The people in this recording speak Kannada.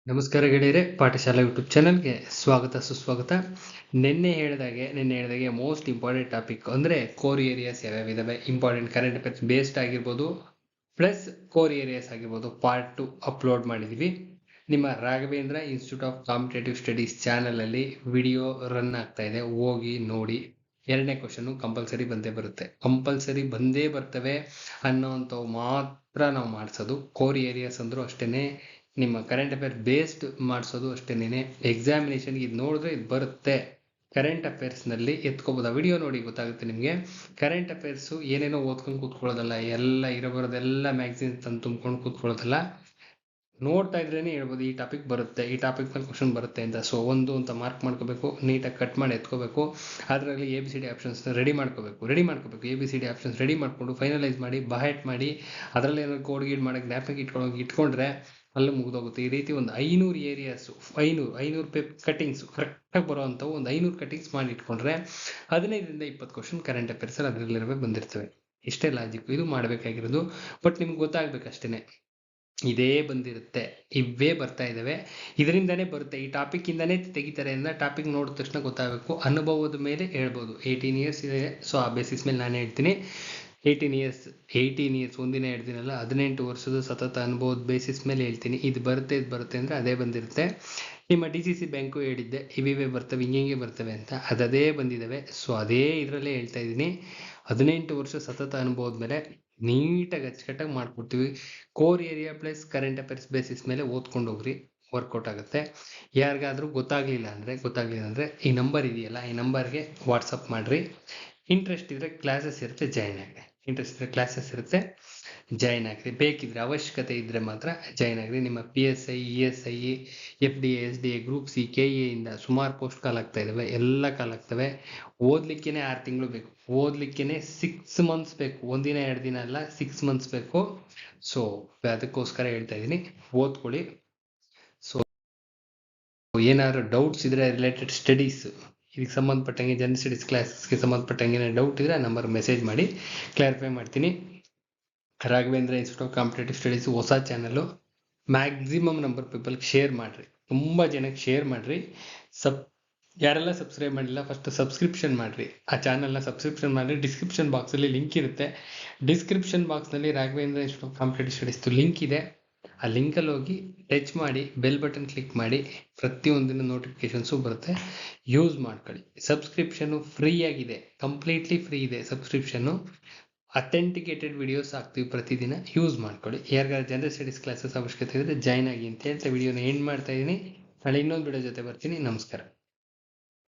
ನಮಸ್ಕಾರ ಗೆಳೆಯರೆ, ಪಾಠಶಾಲಾ ಯೂಟ್ಯೂಬ್ ಚಾನಲ್ಗೆ ಸ್ವಾಗತ ಸುಸ್ವಾಗತ. ನಿನ್ನೆ ಹೇಳಿದಾಗೆ ಮೋಸ್ಟ್ ಇಂಪಾರ್ಟೆಂಟ್ ಟಾಪಿಕ್ ಅಂದರೆ ಕೋರ್ ಏರಿಯಾಸ್ ಯಾವ್ಯಾವ ಇದಾವೆ, ಇಂಪಾರ್ಟೆಂಟ್ ಕರೆಂಟ್ ಅಫೇರ್ಸ್ ಬೇಸ್ಡ್ ಆಗಿರ್ಬೋದು, ಪ್ಲಸ್ ಕೋರ್ ಏರಿಯಾಸ್ ಆಗಿರ್ಬೋದು, ಪಾರ್ಟ್ 2 ಅಪ್ಲೋಡ್ ಮಾಡಿದ್ದೀವಿ. ನಿಮ್ಮ Raghavendra institute of competitive studies ಚಾನಲಲ್ಲಿ ವಿಡಿಯೋ ರನ್ ಆಗ್ತಾ ಇದೆ, ಹೋಗಿ ನೋಡಿ. ಎರಡನೇ ಕ್ವಶನ್ ಕಂಪಲ್ಸರಿ ಬಂದೇ ಬರ್ತವೆ ಅನ್ನೋಂಥವು ಮಾತ್ರ ನಾವು ಮಾಡಿಸೋದು. ಕೋರ್ ಏರಿಯಾಸ್ ಅಂದರೂ ಅಷ್ಟೇ, ನಿಮ್ಮ ಕರೆಂಟ್ ಅಫೇರ್ ಬೇಸ್ಡ್ ಮಾಡಿಸೋದು ಅಷ್ಟೇನೆ. ಎಕ್ಸಾಮಿನೇಷನ್ಗೆ ಇದು ನೋಡಿದ್ರೆ ಇದು ಬರುತ್ತೆ. ಕರೆಂಟ್ ಅಫೇರ್ಸ್ನಲ್ಲಿ ಎತ್ಕೋಬೋದು, ವಿಡಿಯೋ ನೋಡಿ ಗೊತ್ತಾಗುತ್ತೆ ನಿಮಗೆ. ಕರೆಂಟ್ ಅಫೇರ್ಸು ಏನೇನೋ ಓದ್ಕೊಂಡು ಕೂತ್ಕೊಳ್ಳೋದಲ್ಲ, ಎಲ್ಲ ಇರೋಬರೋದೆಲ್ಲ ಮ್ಯಾಗ್ಝಿನ್ ತಂದು ತುಂಬ್ಕೊಂಡು ಕೂತ್ಕೊಳ್ಳೋದಲ್ಲ. ನೋಡ್ತಾ ಇದ್ರೇನೆ ಹೇಳ್ಬೋದು ಈ ಟಾಪಿಕ್ ಬರುತ್ತೆ, ಈ ಟಾಪಿಕ್ ಮೇಲೆ ಕ್ವಶನ್ ಬರುತ್ತೆ ಅಂತ. ಸೊ ಒಂದು ಅಂತ ಮಾರ್ಕ್ ಮಾಡ್ಕೋಬೇಕು, ನೀಟಾಗಿ ಕಟ್ ಮಾಡಿ ಎತ್ಕೋಬೇಕು. ಅದರಲ್ಲಿ ABCD ಆಪ್ಷನ್ಸ್ ರೆಡಿ ಮಾಡ್ಕೋಬೇಕು. ABCD ಆಪ್ಷನ್ಸ್ ರೆಡಿ ಮಾಡಿಕೊಂಡು ಫೈನಲೈಸ್ ಮಾಡಿ ಬಹೆಟ್ ಮಾಡಿ, ಅದರಲ್ಲಿ ಏನಾದ್ರು ಕೋಡ್ ಗೀಡ್ ಮಾಡೋಕ್ಕೆ ಜ್ಞಾಪಕ ಇಟ್ಕೊಂಡ್ರೆ ಅಲ್ಲೂ ಮುಗಿದೋಗುತ್ತೆ. ಈ ರೀತಿ ಒಂದು 500 ಏರಿಯಾಸು 500 ಕಟಿಂಗ್ಸು ಕರೆಕ್ಟಾಗಿ ಬರೋವಂಥವು ಒಂದು 500 ಕಟಿಂಗ್ಸ್ ಮಾಡಿ ಇಟ್ಕೊಂಡ್ರೆ 15ರಿಂದ 20 ಕ್ವಶನ್ ಕರೆಂಟ್ ಅಫೇರ್ಸಲ್ಲಿ ಅದರಲ್ಲಿರಬೇಕು ಬಂದಿರ್ತವೆ. ಇಷ್ಟೇ ಲಾಜಿಕ್, ಇದು ಮಾಡಬೇಕಾಗಿರೋದು. ಬಟ್ ನಿಮ್ಗೆ ಗೊತ್ತಾಗಬೇಕಷ್ಟೇ, ಇದೇ ಬಂದಿರುತ್ತೆ, ಇವೇ ಬರ್ತಾ ಇದ್ದಾವೆ, ಇದರಿಂದನೇ ಬರುತ್ತೆ, ಈ ಟಾಪಿಕ್ ಇಂದಾನೇ ತೆಗಿತಾರೆ ಅಂತ ಟಾಪಿಕ್ ನೋಡಿದ ತಕ್ಷಣ ಗೊತ್ತಾಗಬೇಕು. ಅನುಭವದ ಮೇಲೆ ಹೇಳ್ಬೋದು. 18 ಇಯರ್ಸ್ ಇದೆ, ಸೊ ಆ ಬೇಸಿಸ್ ಮೇಲೆ ನಾನು ಹೇಳ್ತೀನಿ. 18 ಇಯರ್ಸ್ ಒಂದಿನ 2 ದಿನ ಅಲ್ಲ, 18 ವರ್ಷದ ಸತತ ಅನುಭವದ ಬೇಸಿಸ್ ಮೇಲೆ ಹೇಳ್ತೀನಿ. ಇದು ಬರುತ್ತೆ ಅಂದರೆ ಅದೇ ಬಂದಿರುತ್ತೆ. ನಿಮ್ಮ DCC ಬ್ಯಾಂಕು ಹೇಳಿದ್ದೆ ಇವೇ ಬರ್ತವೆ, ಹಿಂಗೆ ಬರ್ತವೆ ಅಂತ, ಅದೇ ಬಂದಿದ್ದಾವೆ. ಸೊ ಅದೇ ಇದರಲ್ಲೇ ಹೇಳ್ತಾ ಇದ್ದೀನಿ. 18 ವರ್ಷ ಸತತ ಅನುಭವದ ಮೇಲೆ ನೀಟಾಗಿ ಅಚ್ಚುಕಟ್ಟಾಗಿ ಮಾಡ್ಕೊಡ್ತೀವಿ. Core area plus current affairs basis ಮೇಲೆ ಓದ್ಕೊಂಡು ಹೋಗ್ರಿ, ವರ್ಕೌಟ್ ಆಗುತ್ತೆ. ಯಾರಿಗಾದ್ರೂ ಗೊತ್ತಾಗ್ಲಿಲ್ಲ ಅಂದರೆ ಈ ನಂಬರ್ ಇದೆಯಲ್ಲ, ಈ ನಂಬರ್ಗೆ ವಾಟ್ಸಪ್ ಮಾಡ್ರಿ. ಇಂಟ್ರೆಸ್ಟ್ ಇದ್ರೆ ಕ್ಲಾಸಸ್ ಇರುತ್ತೆ, ಜಾಯಿನ್ ಆಗ್ರಿ. ಬೇಕಿದ್ರೆ ಅವಶ್ಯಕತೆ ಇದ್ರೆ ಮಾತ್ರ ಜಾಯಿನ್ ಆಗ್ರಿ. ನಿಮ್ಮ PSI, ESI, FDA, SDA, group C, KA ಇಂದ ಸುಮಾರು ಪೋಸ್ಟ್ ಕಾಲ್ ಆಗ್ತಾ ಇದಾವೆ, ಎಲ್ಲ ಕಾಲ್ ಆಗ್ತವೆ. ಓದ್ಲಿಕ್ಕೇನೆ 6 ತಿಂಗಳು ಬೇಕು, ಓದ್ಲಿಕ್ಕೇನೆ 6 ಮಂತ್ಸ್ ಬೇಕು, ಒಂದಿನ 2 ದಿನ ಅಲ್ಲ, 6 ಮಂತ್ಸ್ ಬೇಕು. ಸೊ ಅದಕ್ಕೋಸ್ಕರ ಹೇಳ್ತಾ ಇದ್ದೀನಿ, ಓದ್ಕೊಳ್ಳಿ. ಸೊ ಏನಾದ್ರು ಡೌಟ್ಸ್ ಇದ್ರೆ ರಿಲೇಟೆಡ್ ಸ್ಟಡೀಸ್, ಇದಕ್ಕೆ ಸಂಬಂಧಪಟ್ಟಂಗೆ ಜನರಲ್ ಸ್ಟಡೀಸ್ ಕ್ಲಾಸಸ್ಗೆ ಸಂಬಂಧಪಟ್ಟಂಗೆ ಏನಾದ್ರು ಡೌಟ್ ಇದ್ರೆ ಆ ನಂಬರ್ ಮೆಸೇಜ್ ಮಾಡಿ, ಕ್ಲಾರಿಫೈ ಮಾಡ್ತೀನಿ. Raghavendra institute of competitive studies ಹೊಸ ಚಾನಲ್ಲು, ಮ್ಯಾಕ್ಸಿಮಮ್ ನಂಬರ್ ಪೀಪಲ್ಗೆ ಶೇರ್ ಮಾಡಿರಿ, ತುಂಬ ಜನಕ್ಕೆ ಶೇರ್ ಮಾಡಿರಿ. ಯಾರೆಲ್ಲ ಸಬ್ಸ್ಕ್ರೈಬ್ ಮಾಡಿಲ್ಲ ಫಸ್ಟ್ ಸಬ್ಸ್ಕ್ರಿಪ್ಷನ್ ಮಾಡಿರಿ, ಆ ಚಾನಲ್ನ ಸಬ್ಸ್ಕ್ರಿಪ್ಷನ್ ಮಾಡಿರಿ. ಡಿಸ್ಕ್ರಿಪ್ಷನ್ ಬಾಕ್ಸಲ್ಲಿ ಲಿಂಕ್ ಇರುತ್ತೆ, ಡಿಸ್ಕ್ರಿಪ್ಷನ್ ಬಾಕ್ಸ್ನಲ್ಲಿ ರಾಘವೇಂದ್ರ ಇನ್ಸ್ಟಿಟ್ಯೂಟ್ ಆಫ್ ಕಾಂಪಿಟೇಟಿವ್ ಸ್ಟಡೀಸ್ದು ಲಿಂಕ್ ಇದೆ. ಆ ಲಿಂಕಲ್ಲಿ ಹೋಗಿ ಟಚ್ ಮಾಡಿ ಬೆಲ್ ಬಟನ್ ಕ್ಲಿಕ್ ಮಾಡಿ, ಪ್ರತಿಯೊಂದಿನ ನೋಟಿಫಿಕೇಶನ್ಸು ಬರುತ್ತೆ, ಯೂಸ್ ಮಾಡ್ಕೊಳ್ಳಿ. ಸಬ್ಸ್ಕ್ರಿಪ್ಷನ್ನು ಫ್ರೀ ಆಗಿದೆ, ಕಂಪ್ಲೀಟ್ಲಿ ಫ್ರೀ ಇದೆ ಸಬ್ಸ್ಕ್ರಿಪ್ಷನ್ನು. ಅಥೆಂಟಿಕೇಟೆಡ್ ವಿಡಿಯೋಸ್ ಹಾಕ್ತೀವಿ ಪ್ರತಿದಿನ, ಯೂಸ್ ಮಾಡ್ಕೊಳ್ಳಿ. ಯಾರಿಗಾದ್ರು ಜನರಲ್ ಸ್ಟಡೀಸ್ ಕ್ಲಾಸಸ್ ಅವಶ್ಯಕತೆ ಇದ್ದರೆ ಜಾಯ್ನ್ ಆಗಿ ಅಂತ ಹೇಳ್ತಾ ವಿಡಿಯೋನ ಎಂಡ್ ಮಾಡ್ತಾ ಇದ್ದೀನಿ. ನಾಳೆ ಇನ್ನೊಂದು ವಿಡಿಯೋ ಜೊತೆ ಬರ್ತೀನಿ. ನಮಸ್ಕಾರ.